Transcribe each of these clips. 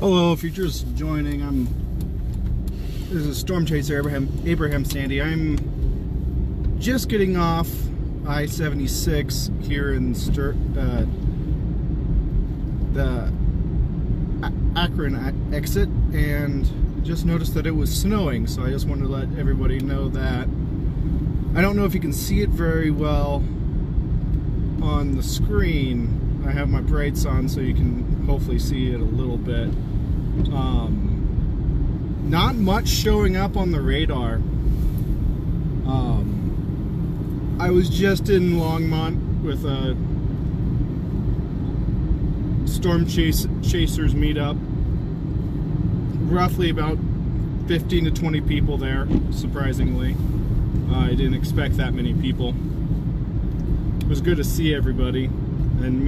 Hello, if you're just joining, this is Storm Chaser Abraham Sandy. I'm just getting off I-76 here in the Akron exit, and just noticed that it was snowing, so I just wanted to let everybody know that. I don't know if you can see it very well on the screen. I have my brights on so you can hopefully see it a little bit. Not much showing up on the radar. I was just in Longmont with a Storm Chasers meetup. Roughly about 15 to 20 people there, surprisingly. I didn't expect that many people. It was good to see everybody and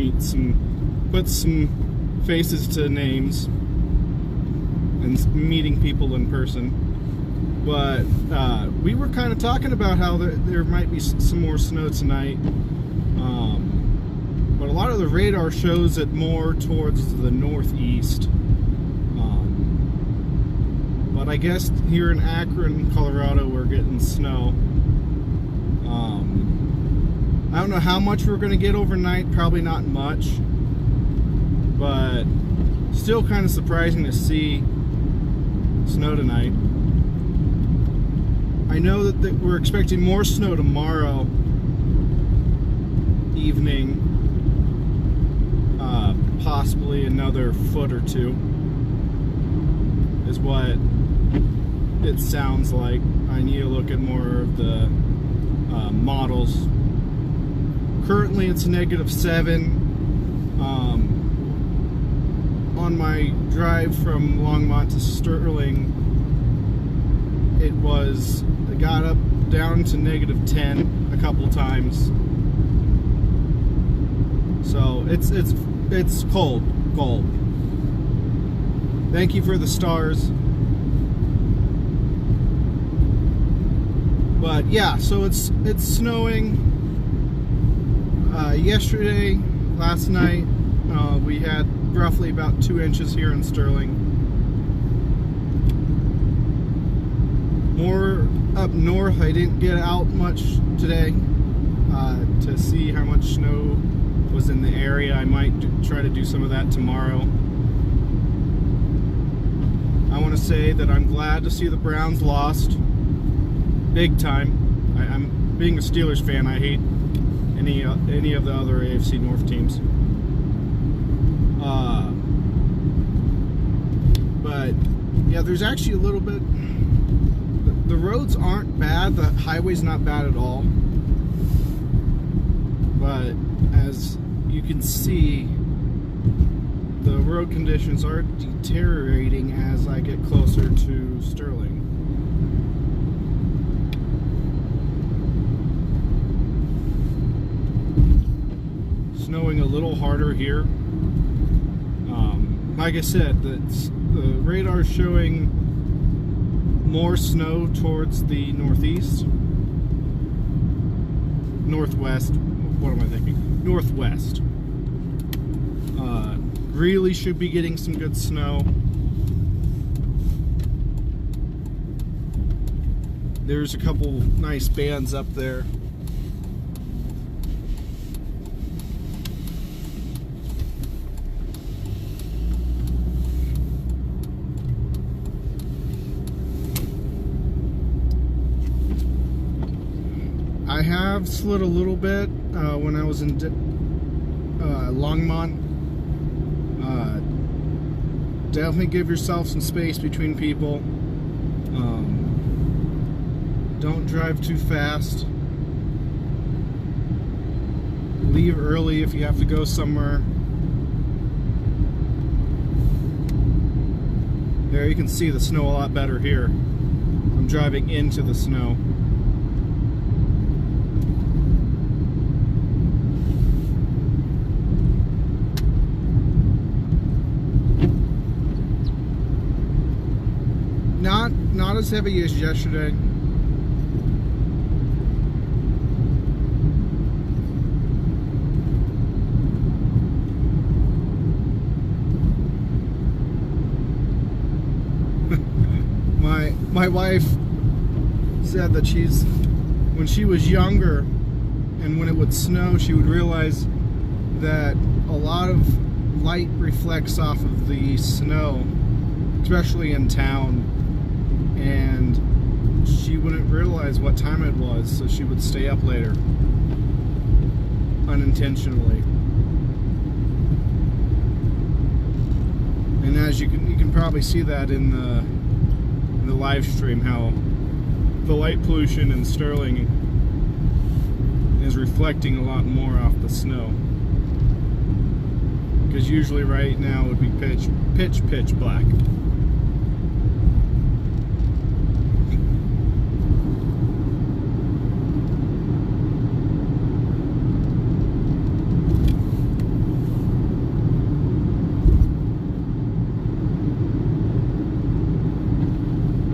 put some faces to names and meeting people in person. But we were kind of talking about how there might be some more snow tonight. But a lot of the radar shows it more towards the northeast. But I guess here in Akron, Colorado, we're getting snow. I don't know how much we're going to get overnight, probably not much. But still kind of surprising to see snow tonight. I know that we're expecting more snow tomorrow evening, possibly another foot or two is what it sounds like. I need to look at more of the models. Currently it's -7. On my drive from Longmont to Sterling, it got up down to -10 a couple times. So it's cold. Thank you for the stars. But yeah, so it's snowing. Yesterday, last night, we had roughly about 2 inches here in Sterling. More up north, I didn't get out much today to see how much snow was in the area. I might try to do some of that tomorrow. I want to say that I'm glad to see the Browns lost. Big time. I'm being a Steelers fan, I hate any of the other AFC North teams. But yeah, there's actually a little bit. The roads aren't bad. The highway's not bad at all. But as you can see, the road conditions are deteriorating as I get closer to Sterling. Snowing a little harder here. Like I said, the radar is showing more snow towards the northeast. Northwest. What am I thinking? Northwest. Really should be getting some good snow. There's a couple nice bands up there. I have slid a little bit when I was in Longmont. Definitely give yourself some space between people. Don't drive too fast. Leave early if you have to go somewhere. There, you can see the snow a lot better here. I'm driving into the snow. Not as heavy as yesterday. My wife said that when she was younger and when it would snow, she would realize that a lot of light reflects off of the snow, especially in town, and she wouldn't realize what time it was, so she would stay up later unintentionally. And as you can probably see that in the live stream, how the light pollution in Sterling is reflecting a lot more off the snow. Because usually right now it would be pitch black.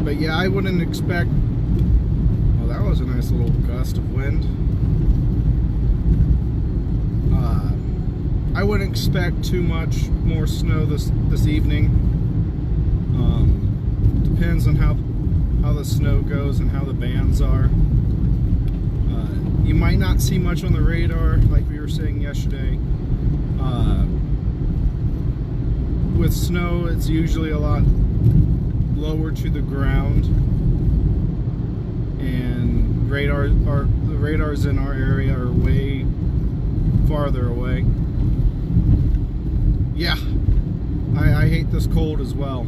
But yeah, I wouldn't expect... Well, that was a nice little gust of wind. I wouldn't expect too much more snow this evening. Depends on how the snow goes and how the bands are. You might not see much on the radar, like we were saying yesterday. With snow, it's usually a lot lower to the ground, and the radars in our area are way farther away. Yeah, I hate this cold as well.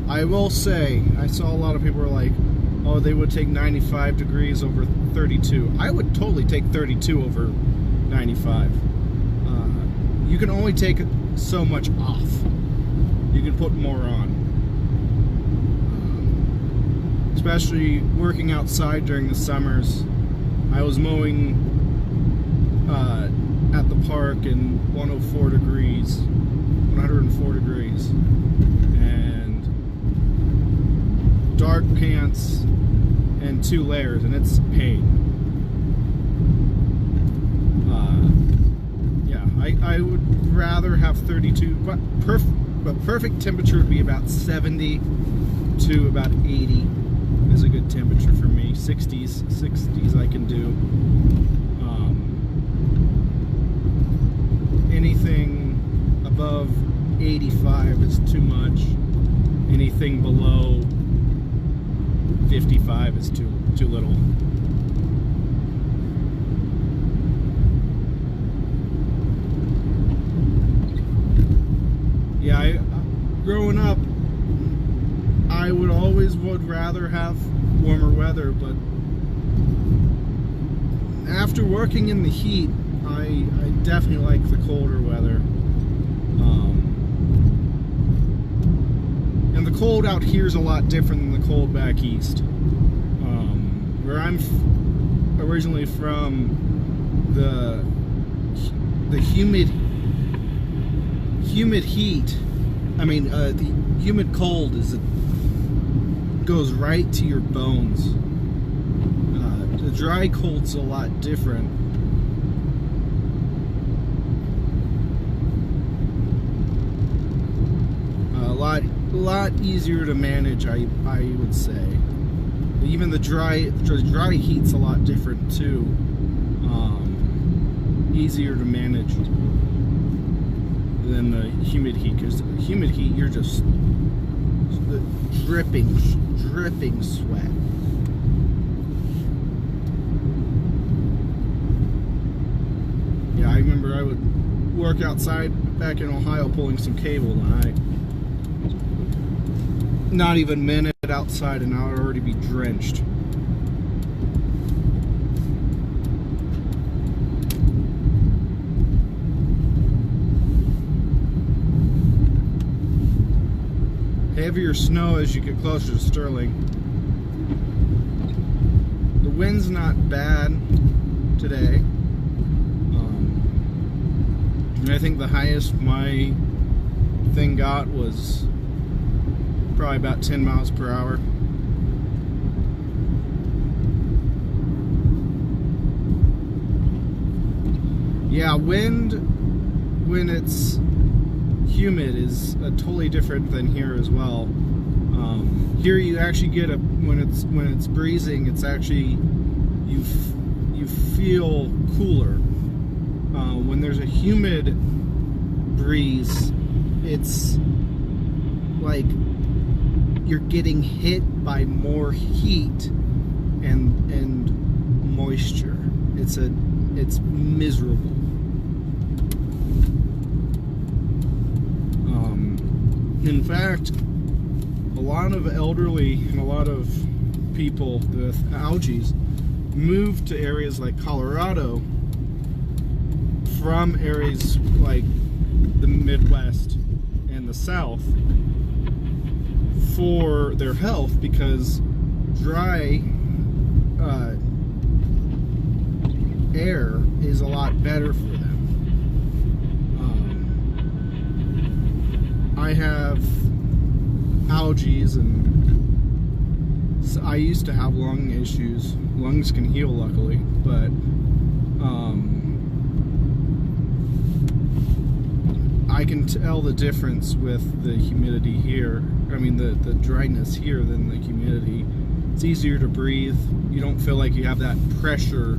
I will say, I saw a lot of people were like, oh, they would take 95 degrees over 32. I would totally take 32 over 95. You can only take so much off. You can put more on. Especially working outside during the summers. I was mowing at the park in 104 degrees, and dark pants and 2 layers, and it's pain. Yeah, I would rather have 32, but perfect temperature would be about 70 to about 80 is a good temperature for me. 60s I can do. Anything above 85 is too much. Anything below 55 is too little. Yeah, growing up, I would rather have warmer weather, but after working in the heat, I definitely like the colder weather. And the cold out here is a lot different than the cold back east. Where I'm originally from, the humid heat, the humid cold goes right to your bones. The dry cold's a lot different. A lot easier to manage, I would say. Even the dry heat's a lot different too. Easier to manage than the humid heat, because the humid heat, you're just dripping sweat. Yeah, I remember I would work outside back in Ohio pulling some cable, and not even a minute outside and I would already be drenched. Heavier snow as you get closer to Sterling. The wind's not bad today. And I think the highest my thing got was probably about 10 miles per hour. Yeah, wind when it's humid is totally different than here as well. Here you actually get when it's breezing, it's actually you feel cooler. When there's a humid breeze, it's like you're getting hit by more heat and moisture. It's miserable. In fact, a lot of elderly and a lot of people with allergies move to areas like Colorado from areas like the Midwest and the South for their health, because dry air is a lot better for them. I have allergies, and so I used to have lung issues. Lungs can heal, luckily, but I can tell the difference with the humidity here. I mean, the dryness here than the humidity. It's easier to breathe. You don't feel like you have that pressure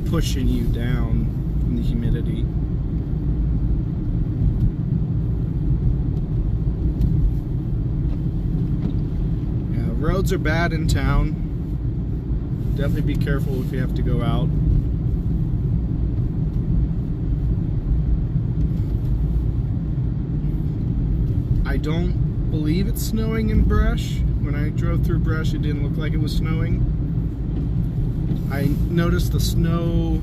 pushing you down in the humidity. Yeah, roads are bad in town. Definitely be careful if you have to go out. I don't believe it's snowing in Brush. When I drove through Brush, it didn't look like it was snowing. I noticed the snow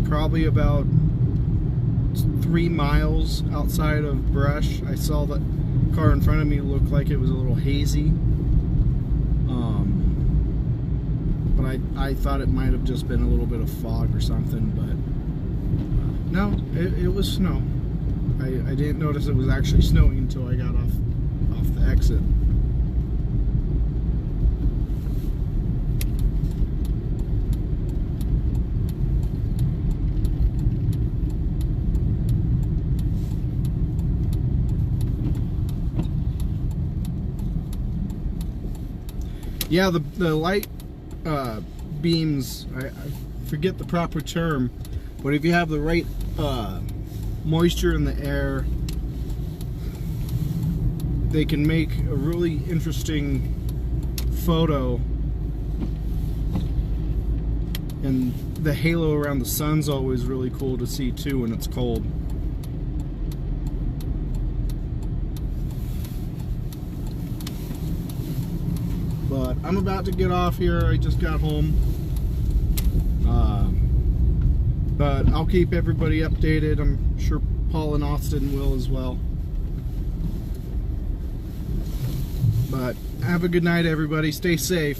probably about 3 miles outside of Brush. I saw the car in front of me look like it was a little hazy. But I thought it might have just been a little bit of fog or something, but no, it was snow. I didn't notice it was actually snowing until I got off the exit. Yeah, the light beams, I forget the proper term, but if you have the right moisture in the air, they can make a really interesting photo, and the halo around the sun's always really cool to see too when it's cold. But I'm about to get off here. I just got home. But I'll keep everybody updated. I'm sure Paul and Austin will as well. But have a good night, everybody. Stay safe.